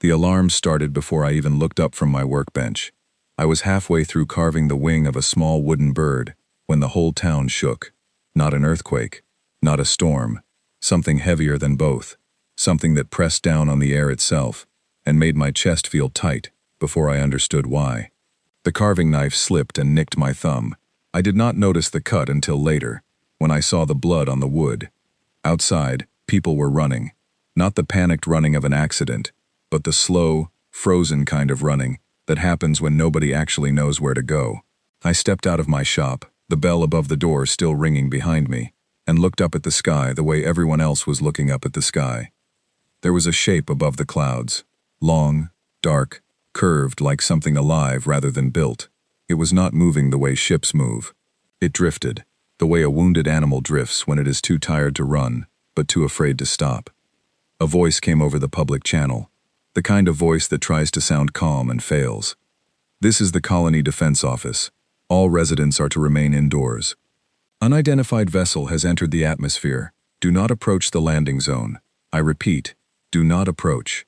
The alarm started before I even looked up from my workbench. I was halfway through carving the wing of a small wooden bird when the whole town shook. Not an earthquake, not a storm, something heavier than both, something that pressed down on the air itself and made my chest feel tight before I understood why. The carving knife slipped and nicked my thumb. I did not notice the cut until later, when I saw the blood on the wood. Outside, people were running. Not the panicked running of an accident, but the slow, frozen kind of running that happens when nobody actually knows where to go. I stepped out of my shop, the bell above the door still ringing behind me, and looked up at the sky the way everyone else was looking up at the sky. There was a shape above the clouds, long, dark, curved like something alive rather than built. It was not moving the way ships move. It drifted, the way a wounded animal drifts when it is too tired to run, but too afraid to stop. A voice came over the public channel, the kind of voice that tries to sound calm and fails. This is the Colony Defense Office. All residents are to remain indoors. Unidentified vessel has entered the atmosphere. Do not approach the landing zone. I repeat, do not approach.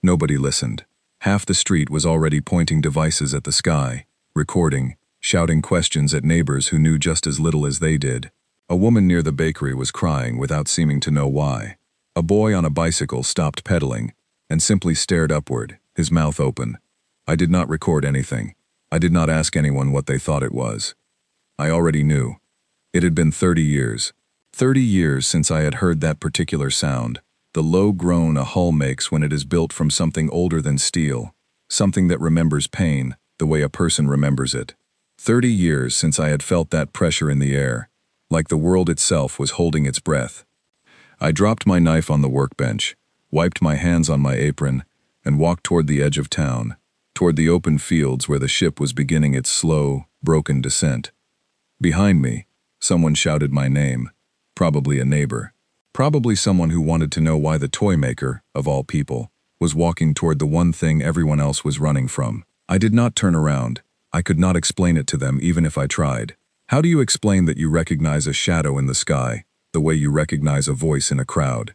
Nobody listened. Half the street was already pointing devices at the sky, recording, shouting questions at neighbors who knew just as little as they did. A woman near the bakery was crying without seeming to know why. A boy on a bicycle stopped pedaling and simply stared upward, his mouth open. I did not record anything. I did not ask anyone what they thought it was. I already knew. It had been 30 years. 30 years since I had heard that particular sound, the low groan a hull makes when it is built from something older than steel, something that remembers pain the way a person remembers it. 30 years since I had felt that pressure in the air, like the world itself was holding its breath. I dropped my knife on the workbench, wiped my hands on my apron, and walked toward the edge of town, toward the open fields where the ship was beginning its slow, broken descent. Behind me, someone shouted my name, probably a neighbor, probably someone who wanted to know why the toy maker, of all people, was walking toward the one thing everyone else was running from. I did not turn around. I could not explain it to them even if I tried. How do you explain that you recognize a shadow in the sky, the way you recognize a voice in a crowd?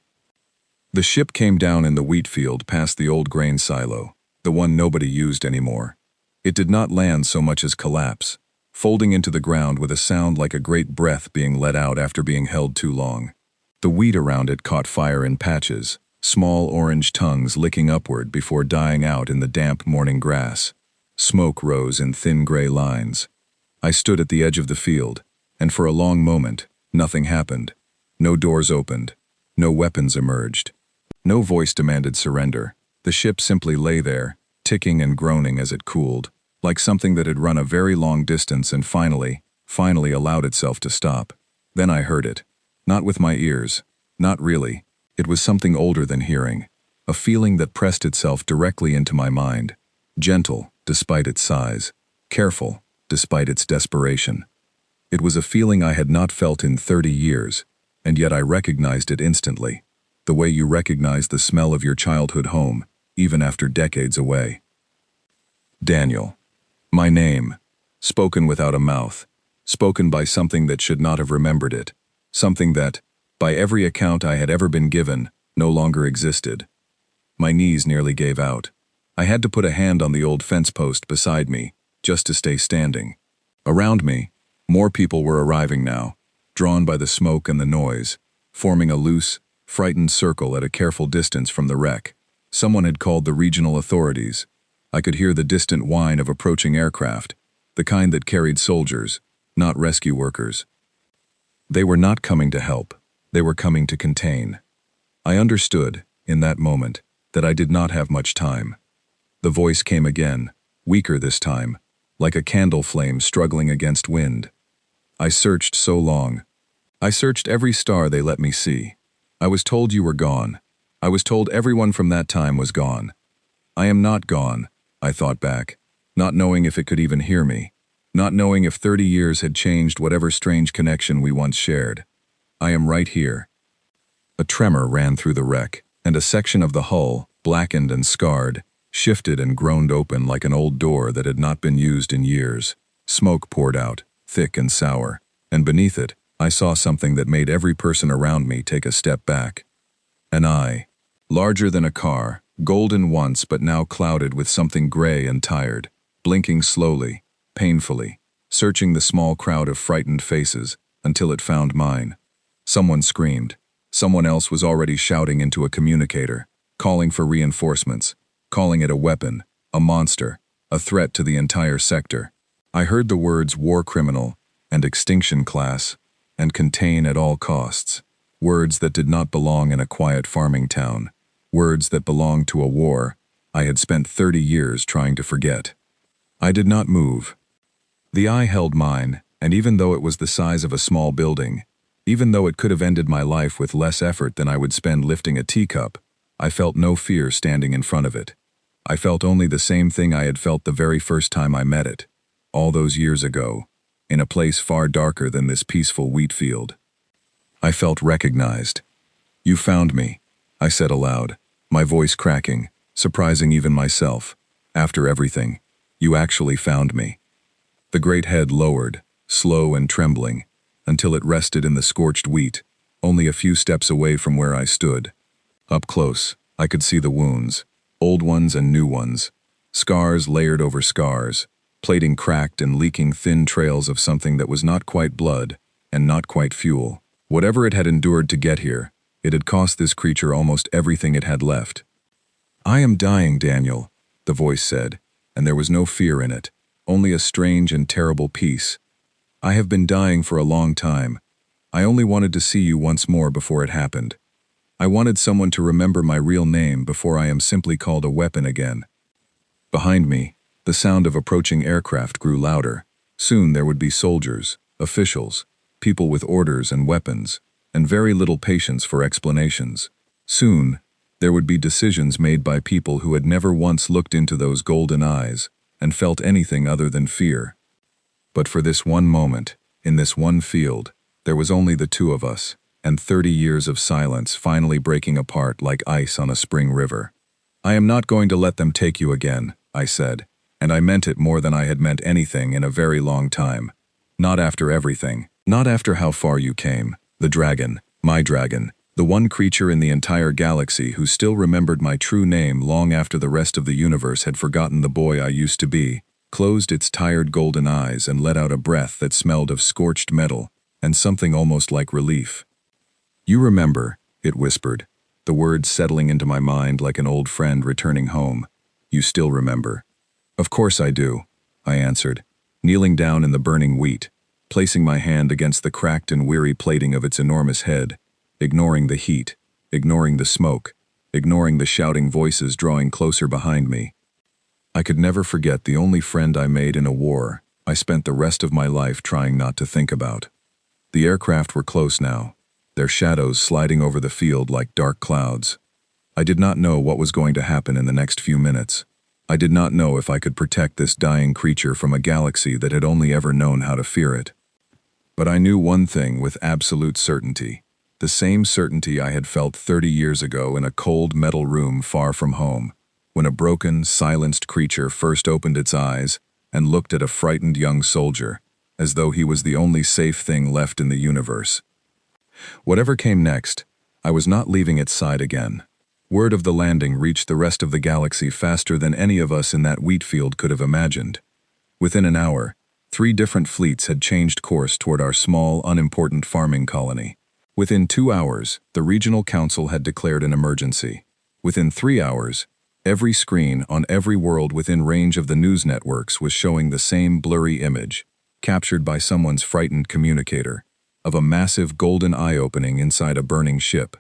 The ship came down in the wheat field past the old grain silo, the one nobody used anymore. It did not land so much as collapse, folding into the ground with a sound like a great breath being let out after being held too long. The wheat around it caught fire in patches, small orange tongues licking upward before dying out in the damp morning grass. Smoke rose in thin gray lines. I stood at the edge of the field, and for a long moment, nothing happened. No doors opened. No weapons emerged. No voice demanded surrender. The ship simply lay there, ticking and groaning as it cooled, like something that had run a very long distance and finally allowed itself to stop. Then I heard it. Not with my ears. Not really. It was something older than hearing. A feeling that pressed itself directly into my mind. Gentle, despite its size. Careful, despite its desperation. It was a feeling I had not felt in 30 years, and yet I recognized it instantly. The way you recognize the smell of your childhood home, even after decades away. Daniel. My name. Spoken without a mouth. Spoken by something that should not have remembered it. Something that, by every account I had ever been given, no longer existed. My knees nearly gave out. I had to put a hand on the old fence post beside me, just to stay standing. Around me, more people were arriving now, drawn by the smoke and the noise, forming a loose, frightened circle at a careful distance from the wreck. Someone had called the regional authorities. I could hear the distant whine of approaching aircraft, the kind that carried soldiers, not rescue workers. They were not coming to help. They were coming to contain. I understood, in that moment, that I did not have much time. The voice came again, weaker this time, like a candle flame struggling against wind. I searched so long. I searched every star they let me see. I was told you were gone. I was told everyone from that time was gone. I am not gone, I thought back, not knowing if it could even hear me, not knowing if 30 years had changed whatever strange connection we once shared. I am right here. A tremor ran through the wreck, and a section of the hull, blackened and scarred, shifted and groaned open like an old door that had not been used in years. Smoke poured out, thick and sour, and beneath it, I saw something that made every person around me take a step back. An eye, larger than a car, Golden once, but now clouded with something gray and tired, blinking slowly, painfully, searching the small crowd of frightened faces until it found mine. Someone screamed. Someone else was already shouting into a communicator, calling for reinforcements, calling it a weapon, a monster, a threat to the entire sector. I heard the words war criminal and extinction class and contain at all costs. Words that did not belong in a quiet farming town. Words that belonged to a war I had spent 30 years trying to forget. I did not move. The eye held mine, and even though it was the size of a small building, even though it could have ended my life with less effort than I would spend lifting a teacup, I felt no fear standing in front of it. I felt only the same thing I had felt the very first time I met it, all those years ago, in a place far darker than this peaceful wheat field. I felt recognized. "You found me," I said aloud, my voice cracking, surprising even myself. "After everything, you actually found me." The great head lowered, slow and trembling, until it rested in the scorched wheat, only a few steps away from where I stood. Up close, I could see the wounds, old ones and new ones, scars layered over scars, plating cracked and leaking thin trails of something that was not quite blood and not quite fuel. Whatever it had endured to get here, it had cost this creature almost everything it had left. "I am dying, Daniel," the voice said, and there was no fear in it, only a strange and terrible peace. "I have been dying for a long time. I only wanted to see you once more before it happened. I wanted someone to remember my real name before I am simply called a weapon again." Behind me, the sound of approaching aircraft grew louder. Soon there would be soldiers, officials, people with orders and weapons, and very little patience for explanations. Soon, there would be decisions made by people who had never once looked into those golden eyes and felt anything other than fear. But for this one moment, in this one field, there was only the two of us, and 30 years of silence finally breaking apart like ice on a spring river. "I am not going to let them take you again," I said, and I meant it more than I had meant anything in a very long time. "Not after everything. Not after how far you came. The dragon, my dragon, the one creature in the entire galaxy who still remembered my true name long after the rest of the universe had forgotten the boy I used to be, closed its tired golden eyes and let out a breath that smelled of scorched metal and something almost like relief. "You remember," it whispered, the words settling into my mind like an old friend returning home. "You still remember." "Of course I do," I answered, kneeling down in the burning wheat, placing my hand against the cracked and weary plating of its enormous head, ignoring the heat, ignoring the smoke, ignoring the shouting voices drawing closer behind me. I could never forget the only friend I made in a war I spent the rest of my life trying not to think about. The aircraft were close now, their shadows sliding over the field like dark clouds. I did not know what was going to happen in the next few minutes. I did not know if I could protect this dying creature from a galaxy that had only ever known how to fear it. But I knew one thing with absolute certainty, the same certainty I had felt 30 years ago in a cold metal room far from home, when a broken, silenced creature first opened its eyes and looked at a frightened young soldier, as though he was the only safe thing left in the universe. Whatever came next, I was not leaving its side again. Word of the landing reached the rest of the galaxy faster than any of us in that wheat field could have imagined. Within an hour, 3 different fleets had changed course toward our small, unimportant farming colony. Within 2 hours, the regional council had declared an emergency. Within 3 hours, every screen on every world within range of the news networks was showing the same blurry image, captured by someone's frightened communicator, of a massive golden eye opening inside a burning ship.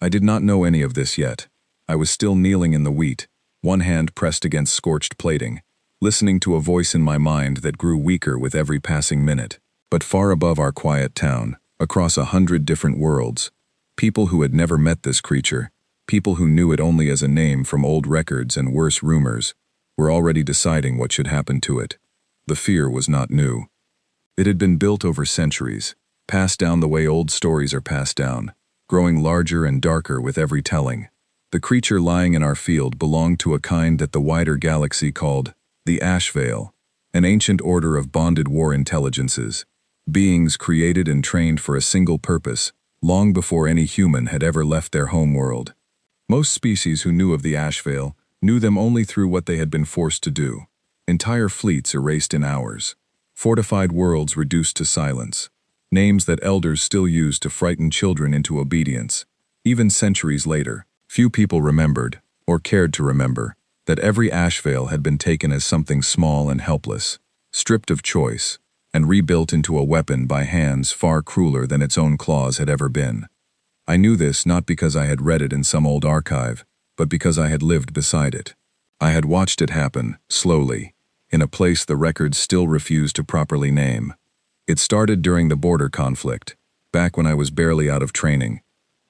I did not know any of this yet. I was still kneeling in the wheat, one hand pressed against scorched plating, listening to a voice in my mind that grew weaker with every passing minute. But far above our quiet town, across 100 different worlds, people who had never met this creature, people who knew it only as a name from old records and worse rumors, were already deciding what should happen to it. The fear was not new. It had been built over centuries, passed down the way old stories are passed down, growing larger and darker with every telling. The creature lying in our field belonged to a kind that the wider galaxy called the Ash Veil, an ancient order of bonded war intelligences, beings created and trained for a single purpose, long before any human had ever left their home world. Most species who knew of the ash veil knew them only through what they had been forced to do. Entire fleets erased in hours. Fortified worlds reduced to silence. Names that elders still used to frighten children into obedience. Even centuries later, few people remembered, or cared to remember, that every ash veil had been taken as something small and helpless, stripped of choice, and rebuilt into a weapon by hands far crueler than its own claws had ever been. I knew this not because I had read it in some old archive, but because I had lived beside it. I had watched it happen, slowly, in a place the records still refuse to properly name. It started during the border conflict, back when I was barely out of training,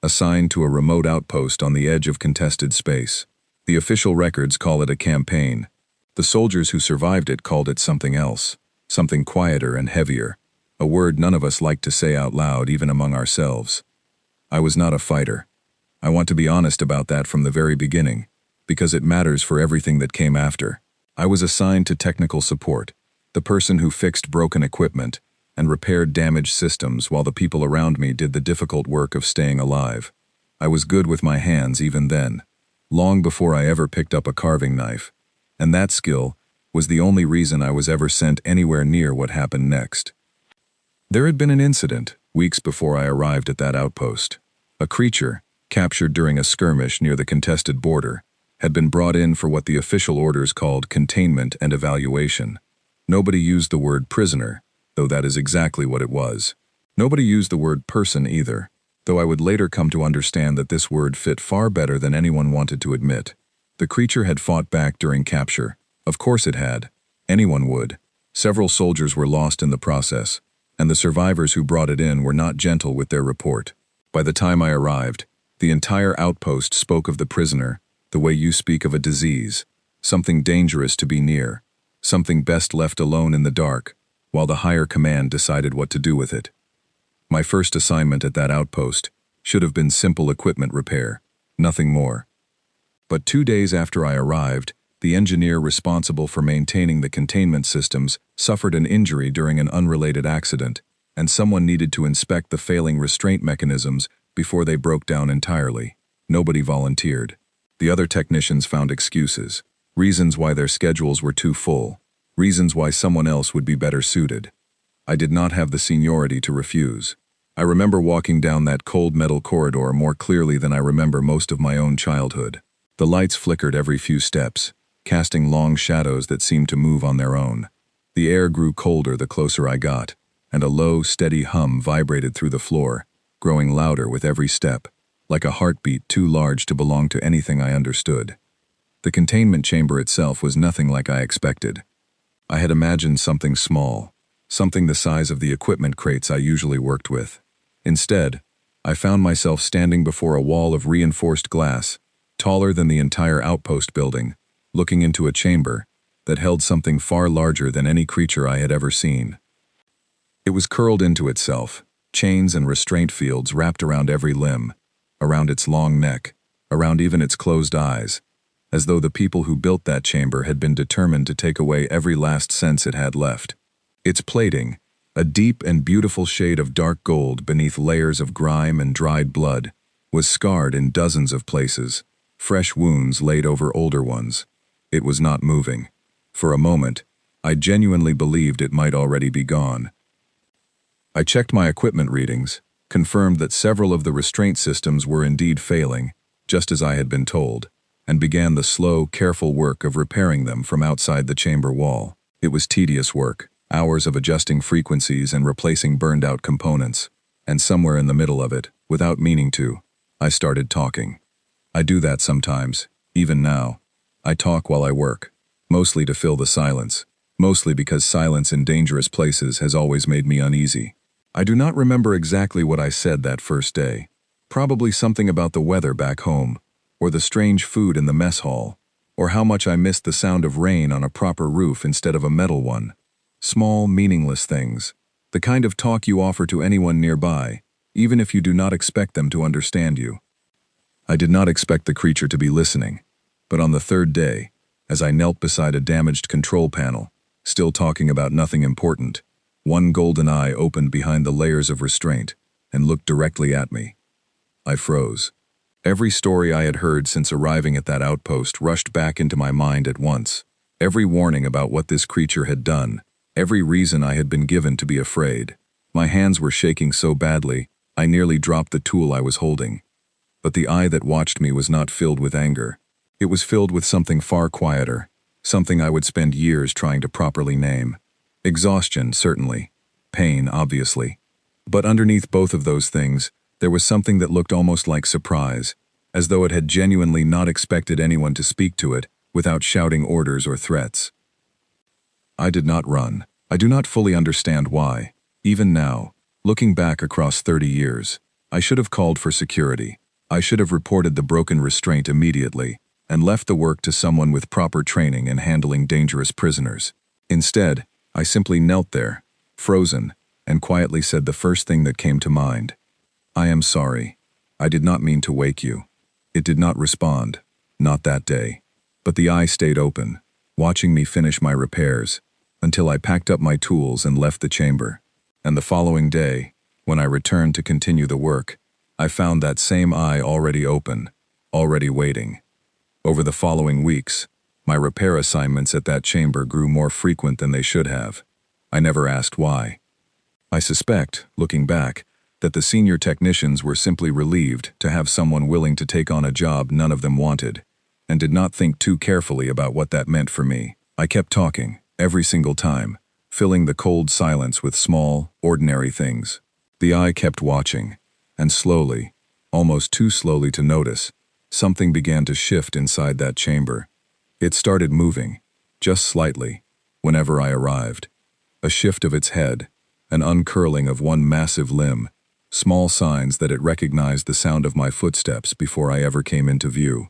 assigned to a remote outpost on the edge of contested space. The official records call it a campaign. The soldiers who survived it called it something else, something quieter and heavier, a word none of us liked to say out loud even among ourselves. I was not a fighter. I want to be honest about that from the very beginning, because it matters for everything that came after. I was assigned to technical support, the person who fixed broken equipment and repaired damaged systems while the people around me did the difficult work of staying alive. I was good with my hands even then, long before I ever picked up a carving knife, and that skill was the only reason I was ever sent anywhere near what happened next. There had been an incident weeks before I arrived at that outpost. A creature, captured during a skirmish near the contested border, had been brought in for what the official orders called containment and evaluation. Nobody used the word prisoner, though that is exactly what it was. Nobody used the word person either, though I would later come to understand that this word fit far better than anyone wanted to admit. The creature had fought back during capture. Of course it had. Anyone would. Several soldiers were lost in the process, and the survivors who brought it in were not gentle with their report. By the time I arrived, the entire outpost spoke of the prisoner the way you speak of a disease, something dangerous to be near, something best left alone in the dark, while the higher command decided what to do with it. My first assignment at that outpost should have been simple equipment repair, nothing more. But 2 days after I arrived, the engineer responsible for maintaining the containment systems suffered an injury during an unrelated accident, and someone needed to inspect the failing restraint mechanisms before they broke down entirely. Nobody volunteered. The other technicians found excuses, reasons why their schedules were too full, reasons why someone else would be better suited. I did not have the seniority to refuse. I remember walking down that cold metal corridor more clearly than I remember most of my own childhood. The lights flickered every few steps, casting long shadows that seemed to move on their own. The air grew colder the closer I got, and a low, steady hum vibrated through the floor, growing louder with every step, like a heartbeat too large to belong to anything I understood. The containment chamber itself was nothing like I expected. I had imagined something small, something the size of the equipment crates I usually worked with. Instead, I found myself standing before a wall of reinforced glass, taller than the entire outpost building, looking into a chamber that held something far larger than any creature I had ever seen. It was curled into itself, chains and restraint fields wrapped around every limb, around its long neck, around even its closed eyes, as though the people who built that chamber had been determined to take away every last sense it had left. Its plating, a deep and beautiful shade of dark gold beneath layers of grime and dried blood, was scarred in dozens of places, fresh wounds laid over older ones. It was not moving. For a moment, I genuinely believed it might already be gone. I checked my equipment readings, confirmed that several of the restraint systems were indeed failing, just as I had been told, and began the slow, careful work of repairing them from outside the chamber wall. It was tedious work, hours of adjusting frequencies and replacing burned-out components, and somewhere in the middle of it, without meaning to, I started talking. I do that sometimes, even now. I talk while I work, mostly to fill the silence, mostly because silence in dangerous places has always made me uneasy. I do not remember exactly what I said that first day. Probably something about the weather back home, or the strange food in the mess hall, or how much I missed the sound of rain on a proper roof instead of a metal one. Small, meaningless things, the kind of talk you offer to anyone nearby, even if you do not expect them to understand you. I did not expect the creature to be listening, but on the third day, as I knelt beside a damaged control panel, still talking about nothing important, one golden eye opened behind the layers of restraint and looked directly at me. I froze. Every story I had heard since arriving at that outpost rushed back into my mind at once. Every warning about what this creature had done, every reason I had been given to be afraid. My hands were shaking so badly, I nearly dropped the tool I was holding. But the eye that watched me was not filled with anger. It was filled with something far quieter, something I would spend years trying to properly name. Exhaustion, certainly. Pain, obviously. But underneath both of those things, there was something that looked almost like surprise, as though it had genuinely not expected anyone to speak to it without shouting orders or threats. I did not run. I do not fully understand why. Even now, looking back across 30 years, I should have called for security. I should have reported the broken restraint immediately and left the work to someone with proper training in handling dangerous prisoners. Instead, I simply knelt there, frozen, and quietly said the first thing that came to mind. I am sorry. I did not mean to wake you. It did not respond, not that day. But the eye stayed open, watching me finish my repairs, until I packed up my tools and left the chamber. And the following day, when I returned to continue the work, I found that same eye already open, already waiting. Over the following weeks, my repair assignments at that chamber grew more frequent than they should have. I never asked why. I suspect, looking back, that the senior technicians were simply relieved to have someone willing to take on a job none of them wanted, and did not think too carefully about what that meant for me. I kept talking, every single time, filling the cold silence with small, ordinary things. The eye kept watching, and slowly, almost too slowly to notice, something began to shift inside that chamber. It started moving, just slightly, whenever I arrived. A shift of its head, an uncurling of one massive limb, small signs that it recognized the sound of my footsteps before I ever came into view.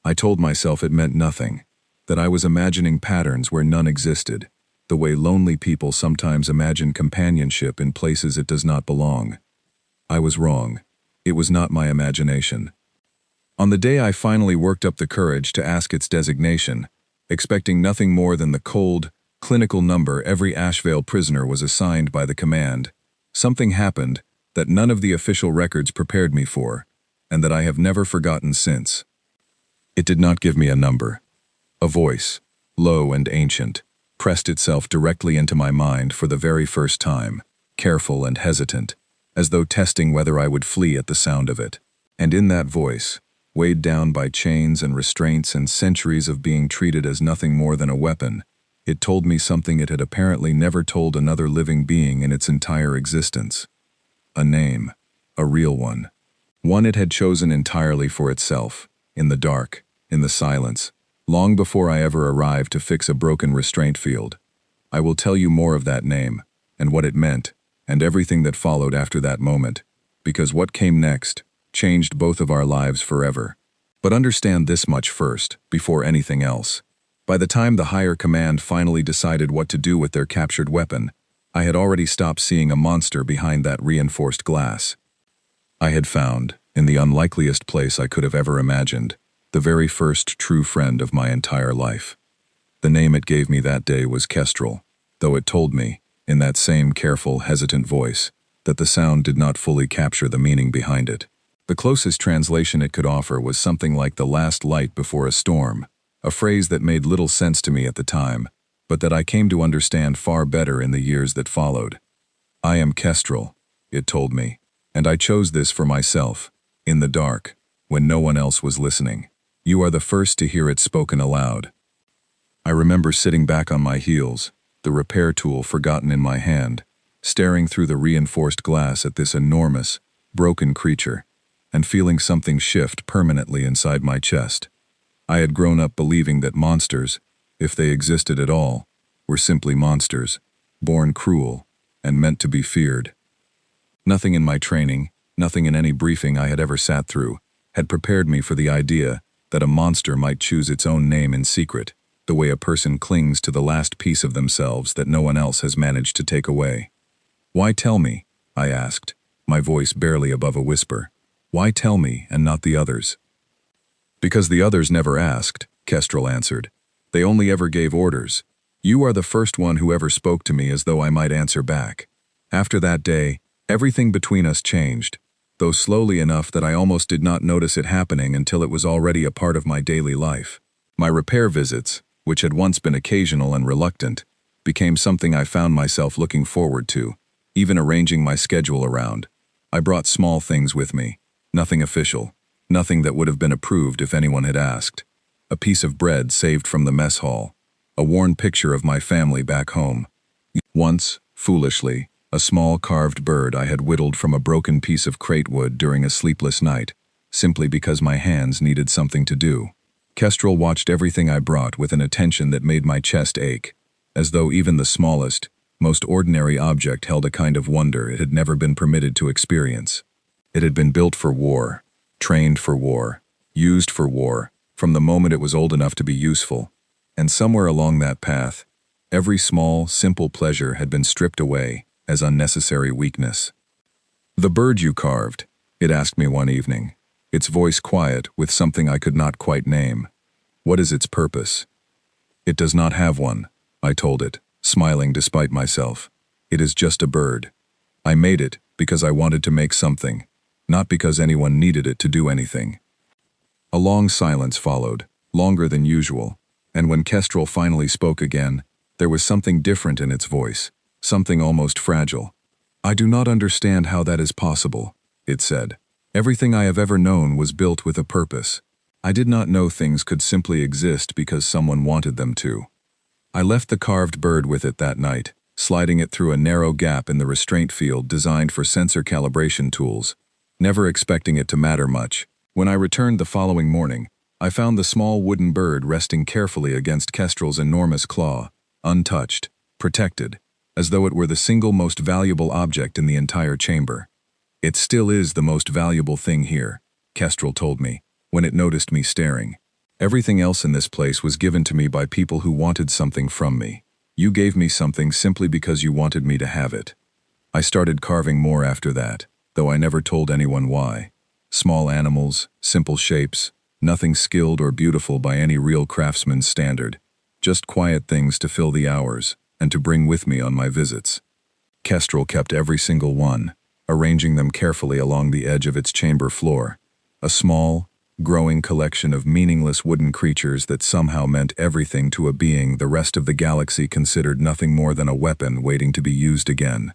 I told myself it meant nothing, that I was imagining patterns where none existed, the way lonely people sometimes imagine companionship in places it does not belong. I was wrong. It was not my imagination. On the day I finally worked up the courage to ask its designation, expecting nothing more than the cold, clinical number every Ashvale prisoner was assigned by the command, something happened that none of the official records prepared me for, and that I have never forgotten since. It did not give me a number. A voice, low and ancient, pressed itself directly into my mind for the very first time, careful and hesitant, as though testing whether I would flee at the sound of it. And in that voice, weighed down by chains and restraints and centuries of being treated as nothing more than a weapon, it told me something it had apparently never told another living being in its entire existence. A name, a real one. One it had chosen entirely for itself, in the dark, in the silence, long before I ever arrived to fix a broken restraint field. I will tell you more of that name, and what it meant, and everything that followed after that moment, because what came next changed both of our lives forever. But understand this much first, before anything else. By the time the higher command finally decided what to do with their captured weapon, I had already stopped seeing a monster behind that reinforced glass. I had found, in the unlikeliest place I could have ever imagined, the very first true friend of my entire life. The name it gave me that day was Kestrel, though it told me, in that same careful, hesitant voice, that the sound did not fully capture the meaning behind it. The closest translation it could offer was something like the last light before a storm, a phrase that made little sense to me at the time, but that I came to understand far better in the years that followed. I am Kestrel, it told me, and I chose this for myself, in the dark, when no one else was listening. You are the first to hear it spoken aloud. I remember sitting back on my heels, the repair tool forgotten in my hand, staring through the reinforced glass at this enormous, broken creature, and feeling something shift permanently inside my chest. I had grown up believing that monsters, if they existed at all, were simply monsters, born cruel, and meant to be feared. Nothing in my training, nothing in any briefing I had ever sat through, had prepared me for the idea that a monster might choose its own name in secret, the way a person clings to the last piece of themselves that no one else has managed to take away. Why tell me? I asked, my voice barely above a whisper. Why tell me and not the others? Because the others never asked, Kestrel answered. They only ever gave orders. You are the first one who ever spoke to me as though I might answer back. After that day, everything between us changed. though slowly enough that I almost did not notice it happening until it was already a part of my daily life. My repair visits, which had once been occasional and reluctant, became something I found myself looking forward to, even arranging my schedule around. I brought small things with me, nothing official, nothing that would have been approved if anyone had asked. A piece of bread saved from the mess hall, a worn picture of my family back home. Once, foolishly, a small carved bird I had whittled from a broken piece of crate wood during a sleepless night, simply because my hands needed something to do. Kestrel watched everything I brought with an attention that made my chest ache, as though even the smallest, most ordinary object held a kind of wonder it had never been permitted to experience. It had been built for war, trained for war, used for war, from the moment it was old enough to be useful, and somewhere along that path, every small, simple pleasure had been stripped away as unnecessary weakness. "The bird you carved," it asked me one evening, its voice quiet with something I could not quite name. "What is its purpose?" "It does not have one," I told it, smiling despite myself. "It is just a bird. I made it because I wanted to make something, not because anyone needed it to do anything." A long silence followed, longer than usual, and when Kestrel finally spoke again, there was something different in its voice, something almost fragile. "I do not understand how that is possible," it said. "Everything I have ever known was built with a purpose. I did not know things could simply exist because someone wanted them to." I left the carved bird with it that night, sliding it through a narrow gap in the restraint field designed for sensor calibration tools, never expecting it to matter much. When I returned the following morning, I found the small wooden bird resting carefully against Kestrel's enormous claw, untouched, protected, as though it were the single most valuable object in the entire chamber. "It still is the most valuable thing here," Kestrel told me, when it noticed me staring. "Everything else in this place was given to me by people who wanted something from me. You gave me something simply because you wanted me to have it." I started carving more after that, though I never told anyone why. Small animals, simple shapes, nothing skilled or beautiful by any real craftsman's standard, just quiet things to fill the hours and to bring with me on my visits. Kestrel kept every single one, arranging them carefully along the edge of its chamber floor, a small, growing collection of meaningless wooden creatures that somehow meant everything to a being the rest of the galaxy considered nothing more than a weapon waiting to be used again.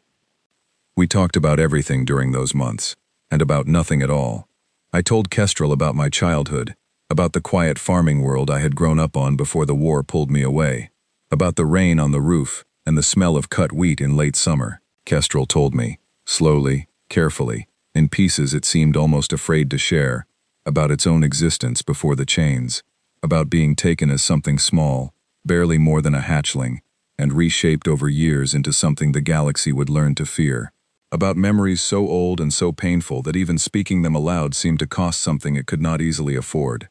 We talked about everything during those months, and about nothing at all. I told Kestrel about my childhood, about the quiet farming world I had grown up on before the war pulled me away, about the rain on the roof and the smell of cut wheat in late summer. Kestrel told me, slowly, carefully, in pieces it seemed almost afraid to share, about its own existence before the chains, about being taken as something small, barely more than a hatchling, and reshaped over years into something the galaxy would learn to fear. About memories so old and so painful that even speaking them aloud seemed to cost something it could not easily afford.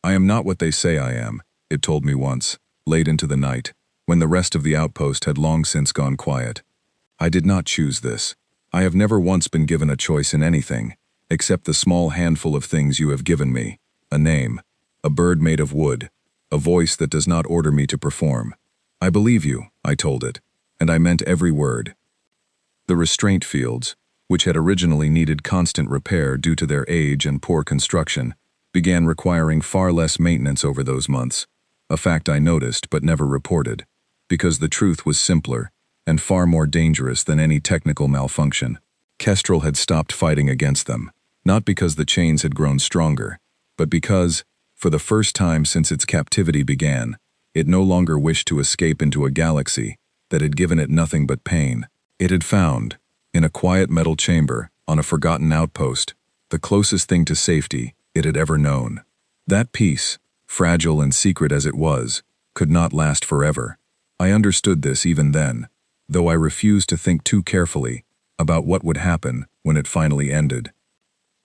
"I am not what they say I am," it told me once, late into the night, when the rest of the outpost had long since gone quiet. "I did not choose this. I have never once been given a choice in anything, except the small handful of things you have given me, a name, a bird made of wood, a voice that does not order me to perform. I believe you," I told it, and I meant every word. The restraint fields, which had originally needed constant repair due to their age and poor construction, began requiring far less maintenance over those months, a fact I noticed but never reported, because the truth was simpler and far more dangerous than any technical malfunction. Kestrel had stopped fighting against them, not because the chains had grown stronger, but because, for the first time since its captivity began, it no longer wished to escape into a galaxy that had given it nothing but pain. It had found, in a quiet metal chamber on a forgotten outpost, the closest thing to safety it had ever known. That peace, fragile and secret as it was, could not last forever. I understood this even then, though I refused to think too carefully about what would happen when it finally ended.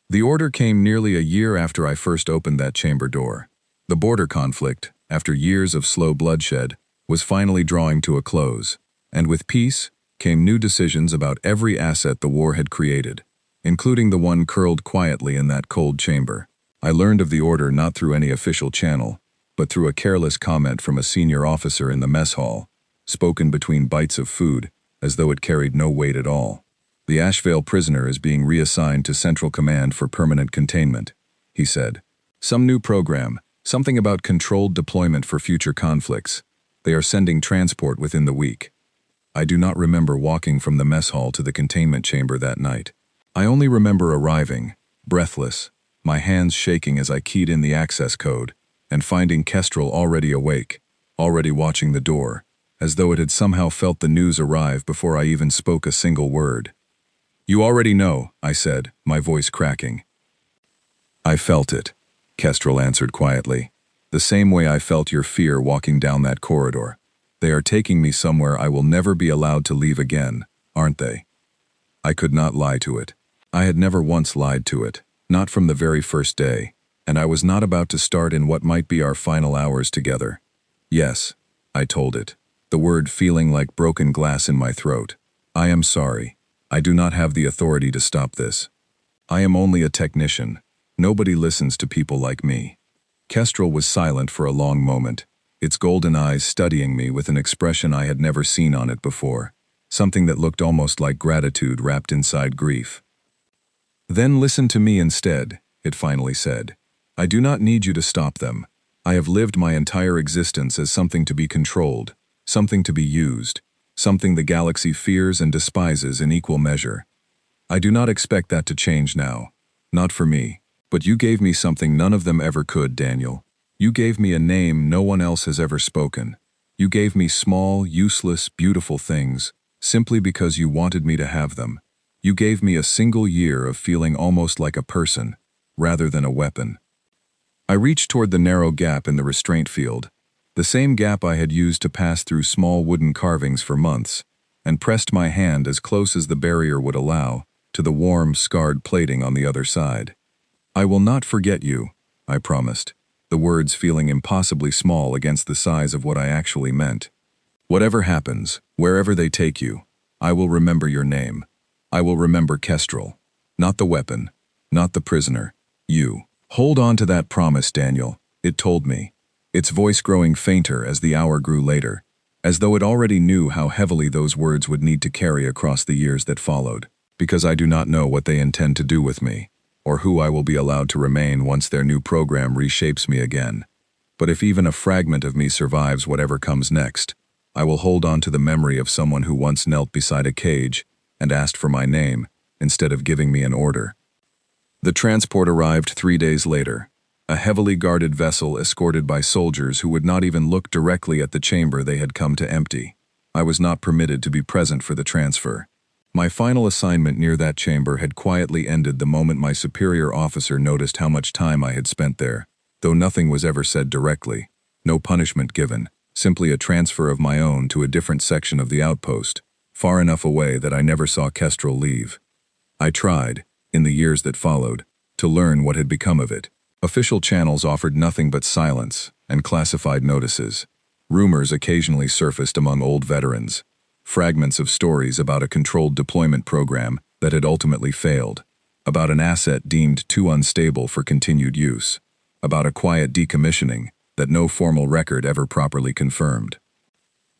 The order came nearly a year after I first opened that chamber door. The border conflict, after years of slow bloodshed, was finally drawing to a close, and with peace came new decisions about every asset the war had created, including the one curled quietly in that cold chamber. I learned of the order not through any official channel, but through a careless comment from a senior officer in the mess hall, spoken between bites of food, as though it carried no weight at all. The Ashvale prisoner is being reassigned to Central Command for permanent containment, he said. Some new program, something about controlled deployment for future conflicts. They are sending transport within the week. I do not remember walking from the mess hall to the containment chamber that night. I only remember arriving, breathless, my hands shaking as I keyed in the access code, and finding Kestrel already awake, already watching the door, as though it had somehow felt the news arrive before I even spoke a single word. "You already know," I said, my voice cracking. "I felt it," Kestrel answered quietly. "The same way I felt your fear walking down that corridor. They are taking me somewhere I will never be allowed to leave again, aren't they?" I could not lie to it. I had never once lied to it, not from the very first day, and I was not about to start in what might be our final hours together. "Yes," I told it, the word feeling like broken glass in my throat. "I am sorry. I do not have the authority to stop this. I am only a technician. Nobody listens to people like me." Kestrel was silent for a long moment, its golden eyes studying me with an expression I had never seen on it before, something that looked almost like gratitude wrapped inside grief. "Then listen to me instead," it finally said. "I do not need you to stop them. I have lived my entire existence as something to be controlled, something to be used, something the galaxy fears and despises in equal measure. I do not expect that to change now. Not for me. But you gave me something none of them ever could, Daniel. You gave me a name no one else has ever spoken. You gave me small, useless, beautiful things, simply because you wanted me to have them. You gave me a single year of feeling almost like a person, rather than a weapon." I reached toward the narrow gap in the restraint field, the same gap I had used to pass through small wooden carvings for months, and pressed my hand as close as the barrier would allow to the warm, scarred plating on the other side. "I will not forget you," I promised, the words feeling impossibly small against the size of what I actually meant. "Whatever happens, wherever they take you, I will remember your name. I will remember Kestrel. Not the weapon, not the prisoner, you. Hold on to that promise, Daniel," it told me, its voice growing fainter as the hour grew later, as though it already knew how heavily those words would need to carry across the years that followed, because I do not know what they intend to do with me, or who I will be allowed to remain once their new program reshapes me again. But if even a fragment of me survives whatever comes next, I will hold on to the memory of someone who once knelt beside a cage and asked for my name, instead of giving me an order. The transport arrived 3 days later, a heavily guarded vessel escorted by soldiers who would not even look directly at the chamber they had come to empty. I was not permitted to be present for the transfer. My final assignment near that chamber had quietly ended the moment my superior officer noticed how much time I had spent there, though nothing was ever said directly, no punishment given, simply a transfer of my own to a different section of the outpost, far enough away that I never saw Kestrel leave. I tried, in the years that followed, to learn what had become of it. Official channels offered nothing but silence and classified notices. Rumors occasionally surfaced among old veterans. Fragments of stories about a controlled deployment program that had ultimately failed, about an asset deemed too unstable for continued use, about a quiet decommissioning that no formal record ever properly confirmed.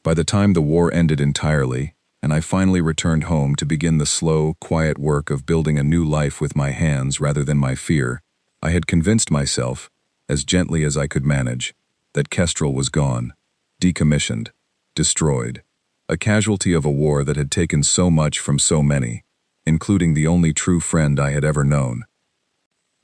By the time the war ended entirely, and I finally returned home to begin the slow, quiet work of building a new life with my hands rather than my fear, I had convinced myself, as gently as I could manage, that Kestrel was gone, decommissioned, destroyed. A casualty of a war that had taken so much from so many, including the only true friend I had ever known.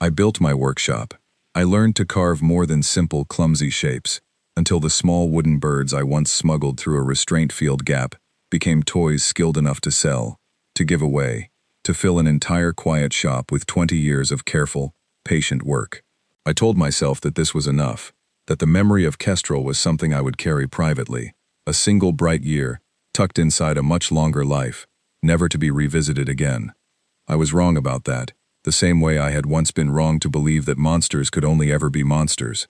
I built my workshop. I learned to carve more than simple, clumsy shapes, until the small wooden birds I once smuggled through a restraint field gap became toys skilled enough to sell, to give away, to fill an entire quiet shop with 20 years of careful, patient work. I told myself that this was enough, that the memory of Kestrel was something I would carry privately, a single bright year, tucked inside a much longer life, never to be revisited again. I was wrong about that, the same way I had once been wrong to believe that monsters could only ever be monsters.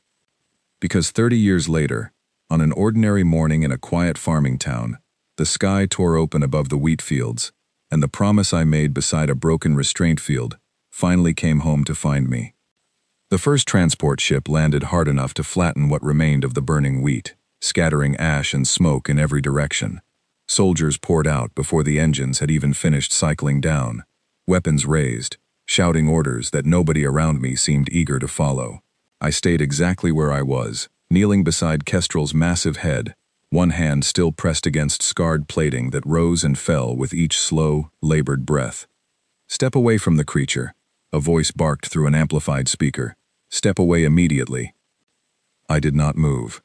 Because 30 years later, on an ordinary morning in a quiet farming town, the sky tore open above the wheat fields, and the promise I made beside a broken restraint field finally came home to find me. The first transport ship landed hard enough to flatten what remained of the burning wheat, scattering ash and smoke in every direction. Soldiers poured out before the engines had even finished cycling down, weapons raised, shouting orders that nobody around me seemed eager to follow. I stayed exactly where I was, kneeling beside Kestrel's massive head, one hand still pressed against scarred plating that rose and fell with each slow, labored breath. "Step away from the creature," a voice barked through an amplified speaker. "Step away immediately." I did not move.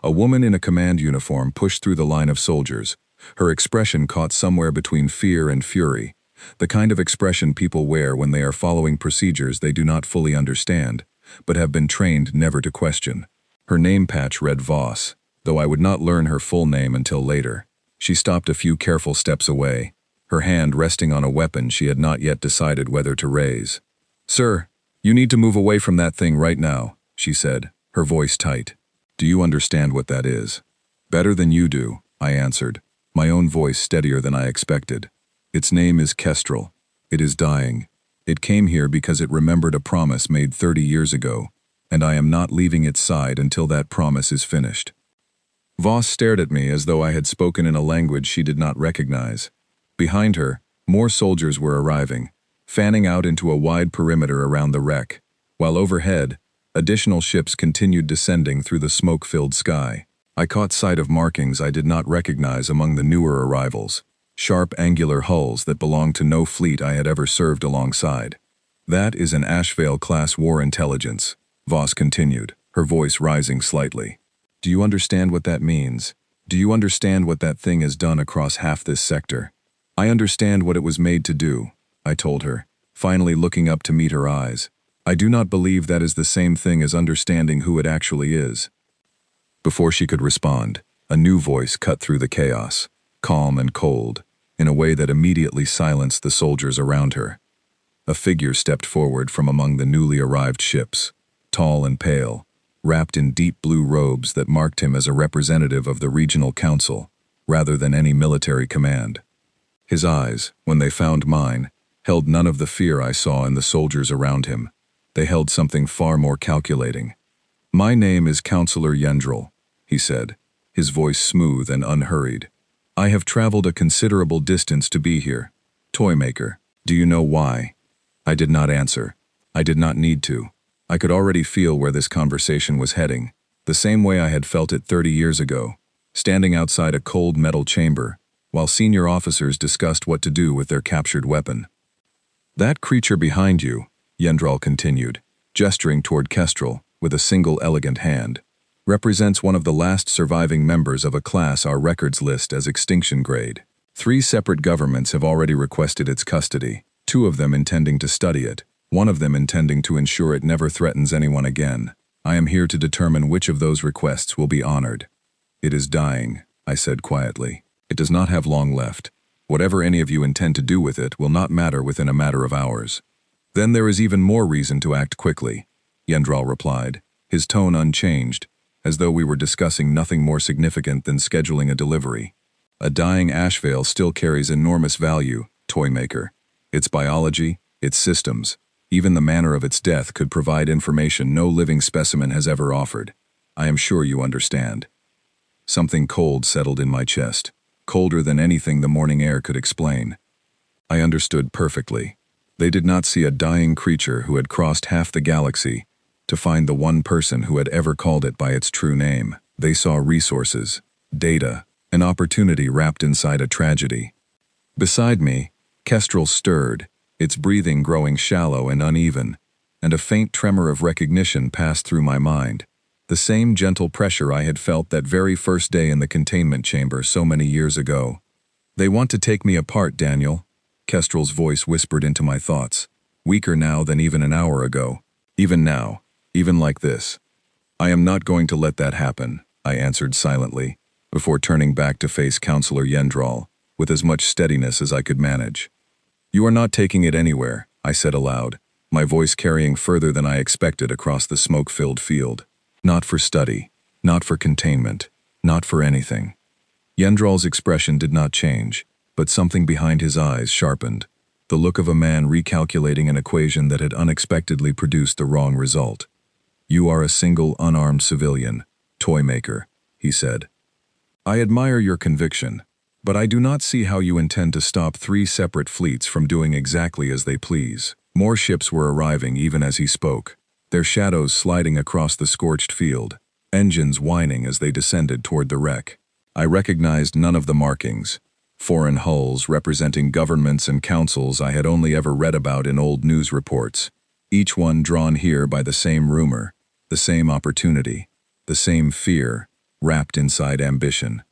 A woman in a command uniform pushed through the line of soldiers, her expression caught somewhere between fear and fury, the kind of expression people wear when they are following procedures they do not fully understand, but have been trained never to question. Her name patch read Voss, though I would not learn her full name until later. She stopped a few careful steps away, her hand resting on a weapon she had not yet decided whether to raise. "Sir, you need to move away from that thing right now," she said, her voice tight. "Do you understand what that is?" "Better than you do," I answered, my own voice steadier than I expected. "Its name is Kestrel. It is dying. It came here because it remembered a promise made 30 years ago, and I am not leaving its side until that promise is finished." Voss stared at me as though I had spoken in a language she did not recognize. Behind her, more soldiers were arriving, fanning out into a wide perimeter around the wreck, while overhead, additional ships continued descending through the smoke-filled sky. I caught sight of markings I did not recognize among the newer arrivals, sharp angular hulls that belonged to no fleet I had ever served alongside. "That is an Ashvale-class war intelligence," Voss continued, her voice rising slightly. "Do you understand what that means? Do you understand what that thing has done across half this sector?" "I understand what it was made to do," I told her, finally looking up to meet her eyes. "I do not believe that is the same thing as understanding who it actually is." Before she could respond, a new voice cut through the chaos, calm and cold, in a way that immediately silenced the soldiers around her. A figure stepped forward from among the newly arrived ships, tall and pale, wrapped in deep blue robes that marked him as a representative of the regional council, rather than any military command. His eyes, when they found mine, held none of the fear I saw in the soldiers around him. They held something far more calculating. "My name is Counselor Yendril," he said, his voice smooth and unhurried. "I have traveled a considerable distance to be here. Toymaker, do you know why?" I did not answer. I did not need to. I could already feel where this conversation was heading, the same way I had felt it 30 years ago, standing outside a cold metal chamber, while senior officers discussed what to do with their captured weapon. "That creature behind you," Yendral continued, gesturing toward Kestrel with a single elegant hand, "represents one of the last surviving members of a class our records list as extinction grade. 3 separate governments have already requested its custody, 2 of them intending to study it, 1 of them intending to ensure it never threatens anyone again. I am here to determine which of those requests will be honored." "It is dying," I said quietly. "It does not have long left. Whatever any of you intend to do with it will not matter within a matter of hours." "Then there is even more reason to act quickly," Yendral replied, his tone unchanged, as though we were discussing nothing more significant than scheduling a delivery. "A dying Ashvale still carries enormous value, Toymaker. Its biology, its systems, even the manner of its death could provide information no living specimen has ever offered. I am sure you understand." Something cold settled in my chest, colder than anything the morning air could explain. I understood perfectly. They did not see a dying creature who had crossed half the galaxy to find the one person who had ever called it by its true name. They saw resources, data, an opportunity wrapped inside a tragedy. Beside me, Kestrel stirred, its breathing growing shallow and uneven, and a faint tremor of recognition passed through my mind, the same gentle pressure I had felt that very first day in the containment chamber so many years ago. "They want to take me apart, Daniel," Kestrel's voice whispered into my thoughts, weaker now than even an hour ago. "Even now, even like this." "I am not going to let that happen," I answered silently, before turning back to face Counselor Yendral, with as much steadiness as I could manage. "You are not taking it anywhere," I said aloud, my voice carrying further than I expected across the smoke-filled field. "Not for study, not for containment, not for anything." Yendral's expression did not change, but something behind his eyes sharpened, the look of a man recalculating an equation that had unexpectedly produced the wrong result. "You are a single unarmed civilian, Toymaker," he said. "I admire your conviction. But I do not see how you intend to stop 3 separate fleets from doing exactly as they please. More ships were arriving even as he spoke, their shadows sliding across the scorched field, engines whining as they descended toward the wreck. I recognized none of the markings, foreign hulls representing governments and councils I had only ever read about in old news reports, each one drawn here by the same rumor, the same opportunity, the same fear, wrapped inside ambition.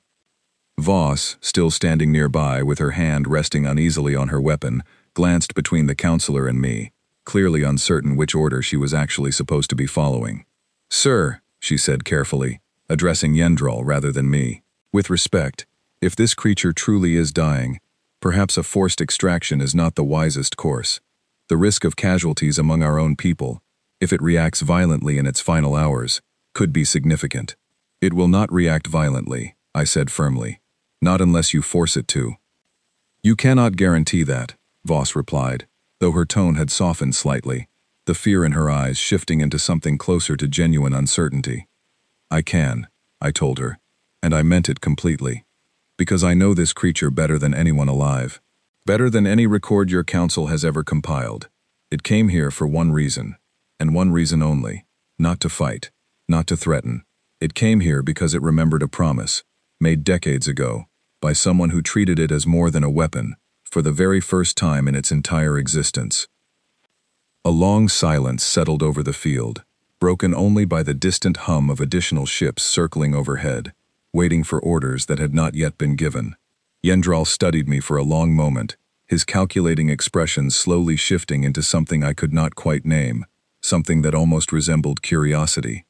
Voss, still standing nearby with her hand resting uneasily on her weapon, glanced between the counselor and me, clearly uncertain which order she was actually supposed to be following. "Sir," she said carefully, addressing Yendral rather than me, "with respect, if this creature truly is dying, perhaps a forced extraction is not the wisest course. The risk of casualties among our own people, if it reacts violently in its final hours, could be significant." "It will not react violently," I said firmly. "Not unless you force it to." "You cannot guarantee that," Voss replied, though her tone had softened slightly, the fear in her eyes shifting into something closer to genuine uncertainty. "I can," I told her, and I meant it completely. "Because I know this creature better than anyone alive. Better than any record your council has ever compiled. It came here for one reason, and one reason only, not to fight, not to threaten. It came here because it remembered a promise, made decades ago, by someone who treated it as more than a weapon, for the very first time in its entire existence." A long silence settled over the field, broken only by the distant hum of additional ships circling overhead, waiting for orders that had not yet been given. Yendral studied me for a long moment, his calculating expression slowly shifting into something I could not quite name, something that almost resembled curiosity.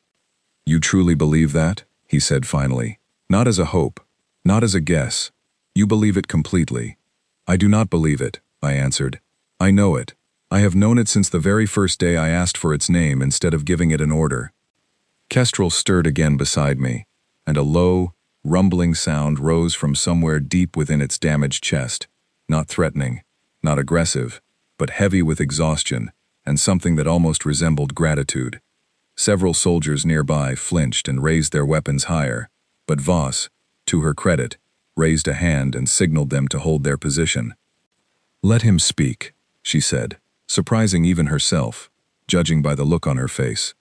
"You truly believe that?" he said finally. "Not as a hope, not as a guess. You believe it completely." "I do not believe it," I answered. "I know it. I have known it since the very first day I asked for its name instead of giving it an order." Kestrel stirred again beside me, and a low, rumbling sound rose from somewhere deep within its damaged chest, not threatening, not aggressive, but heavy with exhaustion and something that almost resembled gratitude. Several soldiers nearby flinched and raised their weapons higher, but Voss, to her credit, raised a hand and signaled them to hold their position. "Let him speak," she said, surprising even herself, judging by the look on her face.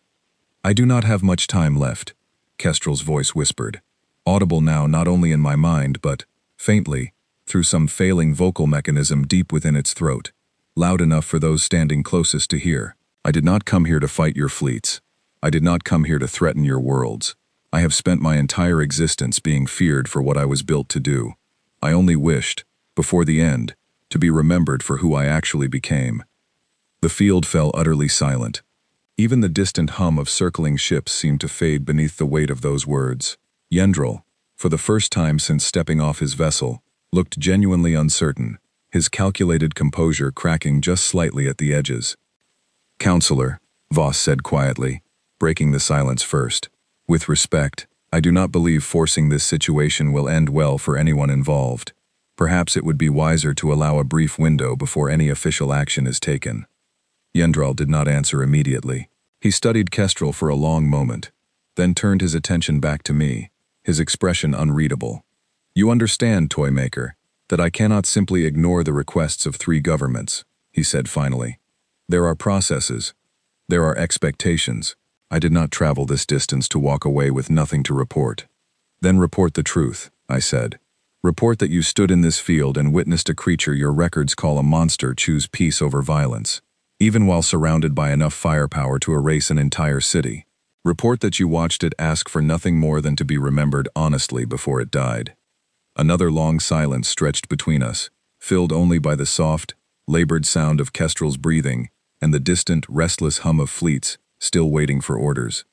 "I do not have much time left," Kestrel's voice whispered, audible now not only in my mind but, faintly, through some failing vocal mechanism deep within its throat, loud enough for those standing closest to hear. "I did not come here to fight your fleets. I did not come here to threaten your worlds. I have spent my entire existence being feared for what I was built to do. I only wished, before the end, to be remembered for who I actually became." The field fell utterly silent. Even the distant hum of circling ships seemed to fade beneath the weight of those words. Yendral, for the first time since stepping off his vessel, looked genuinely uncertain, his calculated composure cracking just slightly at the edges. "Counselor," Voss said quietly, breaking the silence first, "with respect, I do not believe forcing this situation will end well for anyone involved. Perhaps it would be wiser to allow a brief window before any official action is taken." Yendral did not answer immediately. He studied Kestrel for a long moment, then turned his attention back to me, his expression unreadable. "You understand, Toymaker, that I cannot simply ignore the requests of 3 governments," he said finally. "There are processes. There are expectations. I did not travel this distance to walk away with nothing to report." "Then report the truth," I said. "Report that you stood in this field and witnessed a creature your records call a monster choose peace over violence, even while surrounded by enough firepower to erase an entire city. Report that you watched it ask for nothing more than to be remembered honestly before it died." Another long silence stretched between us, filled only by the soft, labored sound of Kestrel's breathing and the distant, restless hum of fleets still waiting for orders.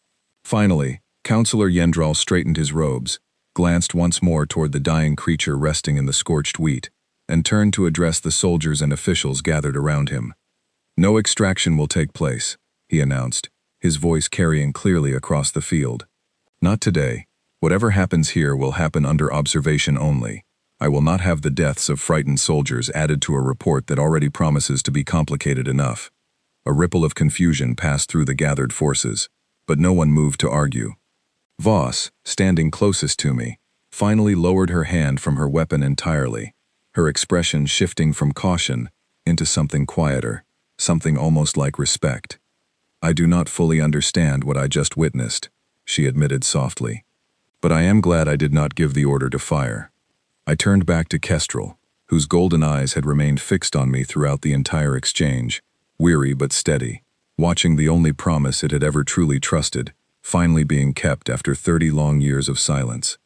Finally, Counselor Yendral straightened his robes, glanced once more toward the dying creature resting in the scorched wheat, and turned to address the soldiers and officials gathered around him. "No extraction will take place," he announced, his voice carrying clearly across the field. "Not today. Whatever happens here will happen under observation only. I will not have the deaths of frightened soldiers added to a report that already promises to be complicated enough." A ripple of confusion passed through the gathered forces, but no one moved to argue. Voss, standing closest to me, finally lowered her hand from her weapon entirely, her expression shifting from caution into something quieter, something almost like respect. "I do not fully understand what I just witnessed," she admitted softly. "But I am glad I did not give the order to fire." I turned back to Kestrel, whose golden eyes had remained fixed on me throughout the entire exchange, weary but steady, watching the only promise it had ever truly trusted, finally being kept after 30 long years of silence.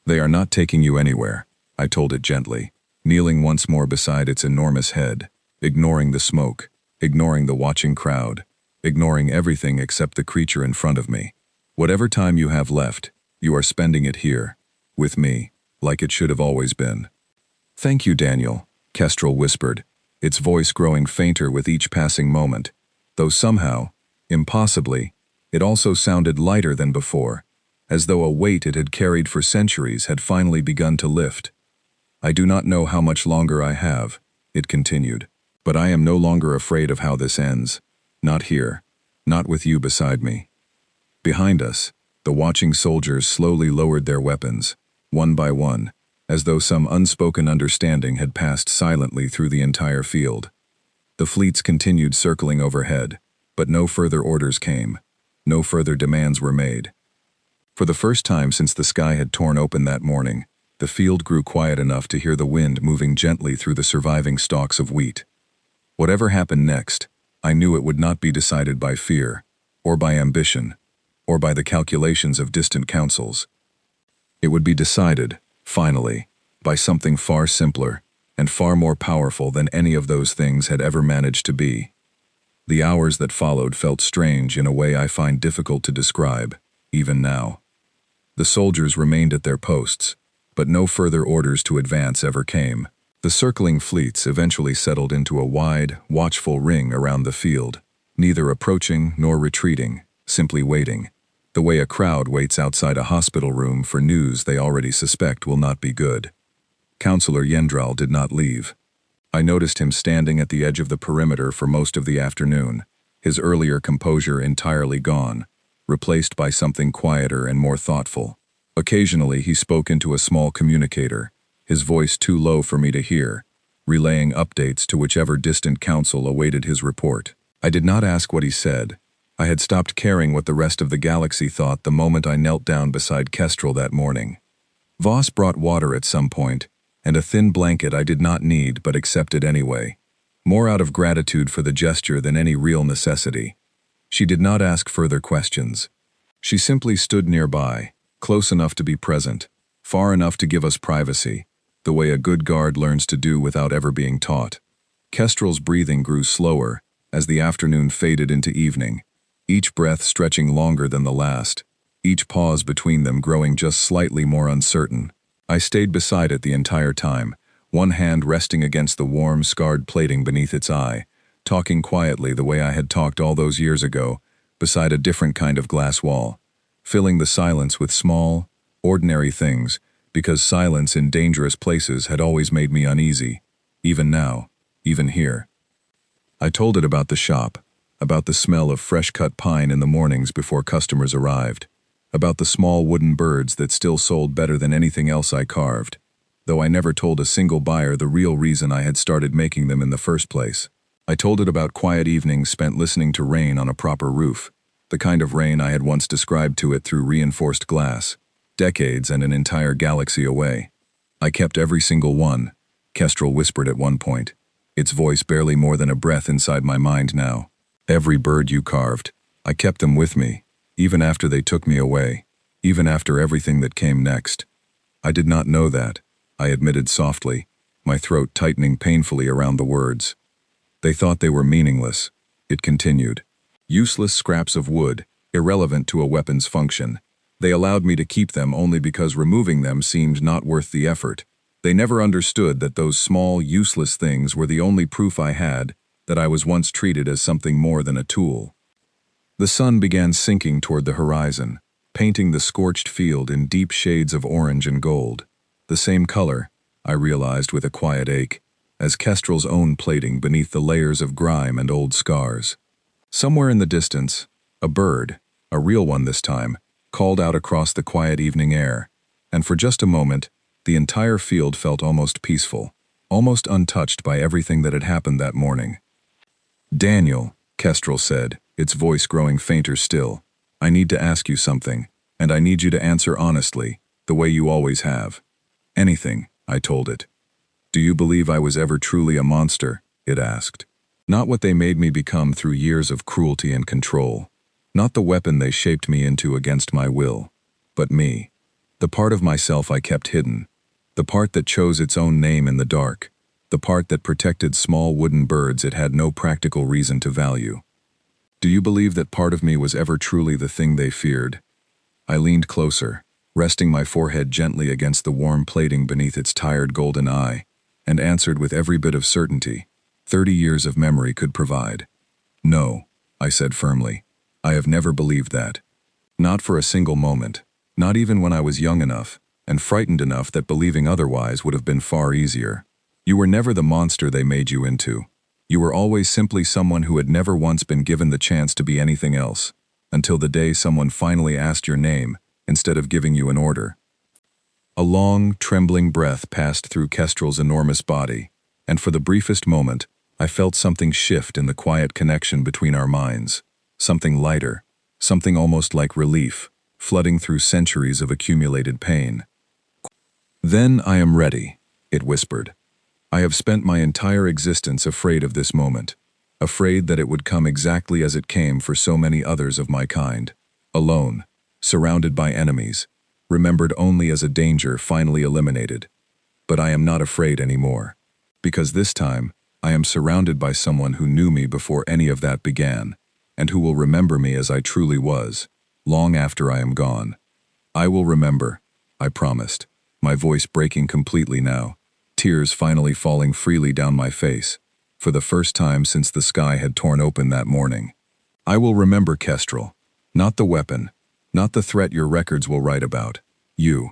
"They are not taking you anywhere," I told it gently, kneeling once more beside its enormous head, ignoring the smoke, ignoring the watching crowd, ignoring everything except the creature in front of me. "Whatever time you have left, you are spending it here, with me, like it should have always been." "Thank you, Daniel," Kestrel whispered, its voice growing fainter with each passing moment, though somehow, impossibly, it also sounded lighter than before, as though a weight it had carried for centuries had finally begun to lift. "I do not know how much longer I have," it continued, "but I am no longer afraid of how this ends. Not here, not with you beside me." Behind us, the watching soldiers slowly lowered their weapons, one by one, as though some unspoken understanding had passed silently through the entire field. The fleets continued circling overhead, but no further orders came. No further demands were made. For the first time since the sky had torn open that morning, the field grew quiet enough to hear the wind moving gently through the surviving stalks of wheat. Whatever happened next, I knew it would not be decided by fear, or by ambition, or by the calculations of distant councils. It would be decided, finally, by something far simpler and far more powerful than any of those things had ever managed to be. The hours that followed felt strange in a way I find difficult to describe, even now. The soldiers remained at their posts, but no further orders to advance ever came. The circling fleets eventually settled into a wide, watchful ring around the field, neither approaching nor retreating, simply waiting, the way a crowd waits outside a hospital room for news they already suspect will not be good. Counselor Yendral did not leave. I noticed him standing at the edge of the perimeter for most of the afternoon, his earlier composure entirely gone, replaced by something quieter and more thoughtful. Occasionally he spoke into a small communicator, his voice too low for me to hear, relaying updates to whichever distant council awaited his report. I did not ask what he said. I had stopped caring what the rest of the galaxy thought the moment I knelt down beside Kestrel that morning. Voss brought water at some point, and a thin blanket I did not need but accepted anyway, more out of gratitude for the gesture than any real necessity. She did not ask further questions. She simply stood nearby, close enough to be present, far enough to give us privacy, the way a good guard learns to do without ever being taught. Kestrel's breathing grew slower as the afternoon faded into evening, each breath stretching longer than the last, each pause between them growing just slightly more uncertain. I stayed beside it the entire time, one hand resting against the warm, scarred plating beneath its eye, talking quietly the way I had talked all those years ago, beside a different kind of glass wall, filling the silence with small, ordinary things, because silence in dangerous places had always made me uneasy, even now, even here. I told it about the shop, about the smell of fresh-cut pine in the mornings before customers arrived, about the small wooden birds that still sold better than anything else I carved, though I never told a single buyer the real reason I had started making them in the first place. I told it about quiet evenings spent listening to rain on a proper roof, the kind of rain I had once described to it through reinforced glass, decades and an entire galaxy away. "I kept every single one," Kestrel whispered at one point, its voice barely more than a breath inside my mind now. "Every bird you carved, I kept them with me, even after they took me away, even after everything that came next." "I did not know that," I admitted softly, my throat tightening painfully around the words. "They thought they were meaningless," it continued. "Useless scraps of wood, irrelevant to a weapon's function. They allowed me to keep them only because removing them seemed not worth the effort. They never understood that those small, useless things were the only proof I had that I was once treated as something more than a tool." The sun began sinking toward the horizon, painting the scorched field in deep shades of orange and gold. The same color, I realized with a quiet ache, as Kestrel's own plating beneath the layers of grime and old scars. Somewhere in the distance, a bird, a real one this time, called out across the quiet evening air, and for just a moment, the entire field felt almost peaceful, almost untouched by everything that had happened that morning. "Daniel," Kestrel said, its voice growing fainter still, "I need to ask you something, and I need you to answer honestly, the way you always have." "Anything," I told it. "Do you believe I was ever truly a monster?" it asked. "Not what they made me become through years of cruelty and control. Not the weapon they shaped me into against my will. But me. The part of myself I kept hidden. The part that chose its own name in the dark. The part that protected small wooden birds it had no practical reason to value. Do you believe that part of me was ever truly the thing they feared?" I leaned closer, resting my forehead gently against the warm plating beneath its tired golden eye, and answered with every bit of certainty 30 years of memory could provide. "No," I said firmly. "I have never believed that. Not for a single moment, not even when I was young enough, and frightened enough that believing otherwise would have been far easier. You were never the monster they made you into. You were always simply someone who had never once been given the chance to be anything else, until the day someone finally asked your name, instead of giving you an order." A long, trembling breath passed through Kestrel's enormous body, and for the briefest moment, I felt something shift in the quiet connection between our minds. Something lighter, something almost like relief, flooding through centuries of accumulated pain. "Then I am ready," it whispered. "I have spent my entire existence afraid of this moment, afraid that it would come exactly as it came for so many others of my kind, alone, surrounded by enemies, remembered only as a danger finally eliminated. But I am not afraid anymore, because this time I am surrounded by someone who knew me before any of that began, and who will remember me as I truly was, long after I am gone. I will remember," I promised, my voice breaking completely now, tears finally falling freely down my face, for the first time since the sky had torn open that morning. "I will remember, Kestrel. Not the weapon, not the threat your records will write about. You.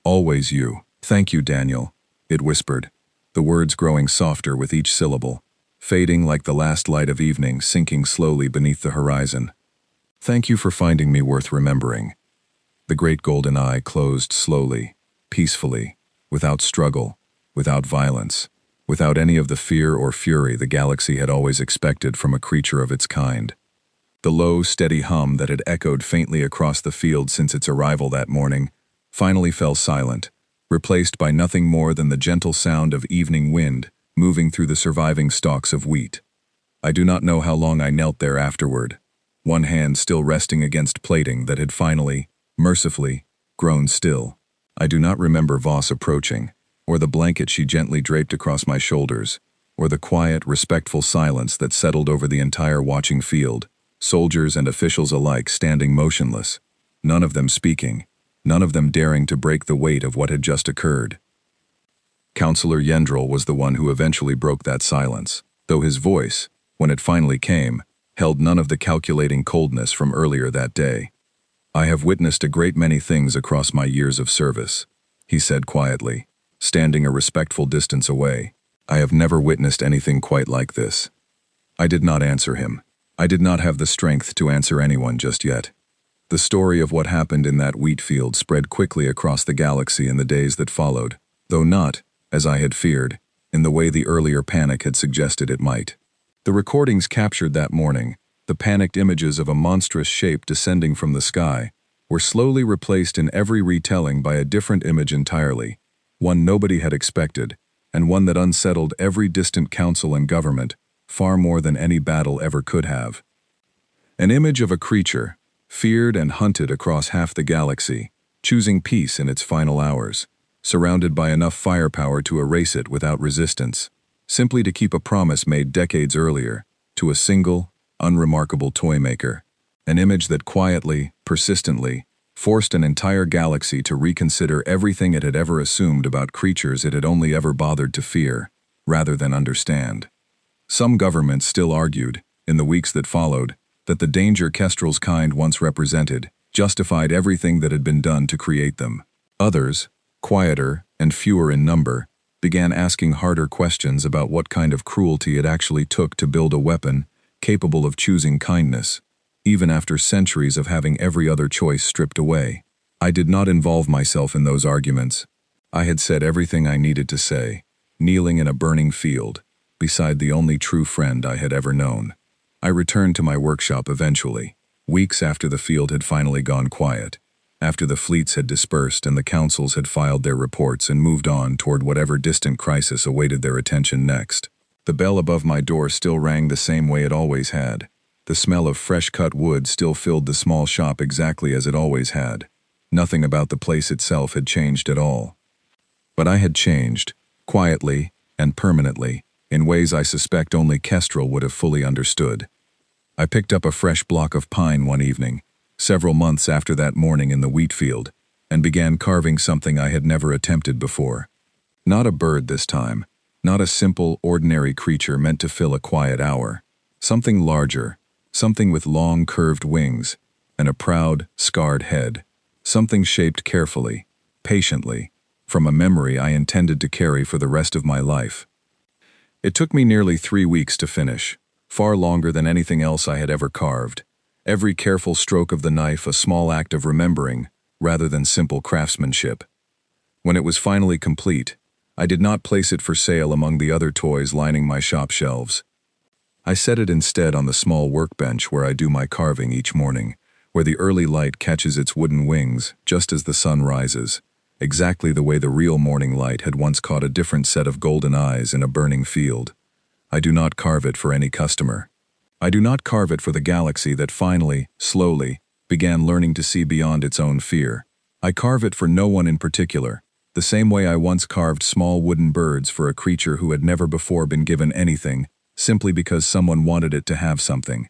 Always you." "Thank you, Daniel," it whispered, the words growing softer with each syllable, fading like the last light of evening sinking slowly beneath the horizon. "Thank you for finding me worth remembering." The great golden eye closed slowly, peacefully, without struggle, without violence, without any of the fear or fury the galaxy had always expected from a creature of its kind. The low, steady hum that had echoed faintly across the field since its arrival that morning finally fell silent, replaced by nothing more than the gentle sound of evening wind moving through the surviving stalks of wheat. I do not know how long I knelt there afterward, one hand still resting against plating that had finally, mercifully, grown still. I do not remember Voss approaching, or the blanket she gently draped across my shoulders, or the quiet, respectful silence that settled over the entire watching field, soldiers and officials alike standing motionless, none of them speaking, none of them daring to break the weight of what had just occurred. Counselor Yendril was the one who eventually broke that silence, though his voice, when it finally came, held none of the calculating coldness from earlier that day. "I have witnessed a great many things across my years of service," he said quietly, standing a respectful distance away. "I have never witnessed anything quite like this." I did not answer him. I did not have the strength to answer anyone just yet. The story of what happened in that wheat field spread quickly across the galaxy in the days that followed, though not, as I had feared, in the way the earlier panic had suggested it might. The recordings captured that morning, the panicked images of a monstrous shape descending from the sky, were slowly replaced in every retelling by a different image entirely, one nobody had expected, and one that unsettled every distant council and government, far more than any battle ever could have. An image of a creature, feared and hunted across half the galaxy, choosing peace in its final hours, surrounded by enough firepower to erase it without resistance, simply to keep a promise made decades earlier, to a single, unremarkable toy maker. An image that quietly, persistently, forced an entire galaxy to reconsider everything it had ever assumed about creatures it had only ever bothered to fear, rather than understand. Some governments still argued, in the weeks that followed, that the danger Kestrel's kind once represented justified everything that had been done to create them. Others, quieter and fewer in number, began asking harder questions about what kind of cruelty it actually took to build a weapon capable of choosing kindness, even after centuries of having every other choice stripped away. I did not involve myself in those arguments. I had said everything I needed to say, kneeling in a burning field, beside the only true friend I had ever known. I returned to my workshop eventually, weeks after the field had finally gone quiet, after the fleets had dispersed and the councils had filed their reports and moved on toward whatever distant crisis awaited their attention next. The bell above my door still rang the same way it always had. The smell of fresh-cut wood still filled the small shop exactly as it always had. Nothing about the place itself had changed at all. But I had changed, quietly and permanently, in ways I suspect only Kestrel would have fully understood. I picked up a fresh block of pine one evening, several months after that morning in the wheat field, and began carving something I had never attempted before. Not a bird this time, not a simple, ordinary creature meant to fill a quiet hour. Something larger, something with long, curved wings, and a proud, scarred head. Something shaped carefully, patiently, from a memory I intended to carry for the rest of my life. It took me nearly 3 weeks to finish, far longer than anything else I had ever carved. Every careful stroke of the knife a small act of remembering, rather than simple craftsmanship. When it was finally complete, I did not place it for sale among the other toys lining my shop shelves. I set it instead on the small workbench where I do my carving each morning, where the early light catches its wooden wings just as the sun rises, exactly the way the real morning light had once caught a different set of golden eyes in a burning field. I do not carve it for any customer. I do not carve it for the galaxy that finally, slowly, began learning to see beyond its own fear. I carve it for no one in particular, the same way I once carved small wooden birds for a creature who had never before been given anything, simply because someone wanted it to have something.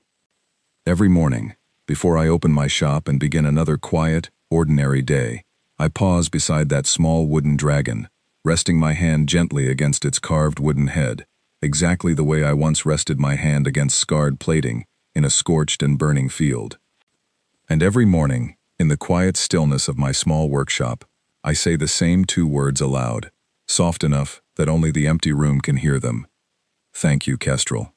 Every morning, before I open my shop and begin another quiet, ordinary day, I pause beside that small wooden dragon, resting my hand gently against its carved wooden head, exactly the way I once rested my hand against scarred plating in a scorched and burning field. And every morning, in the quiet stillness of my small workshop, I say the same 2 words aloud, soft enough that only the empty room can hear them. Thank you, Kestrel.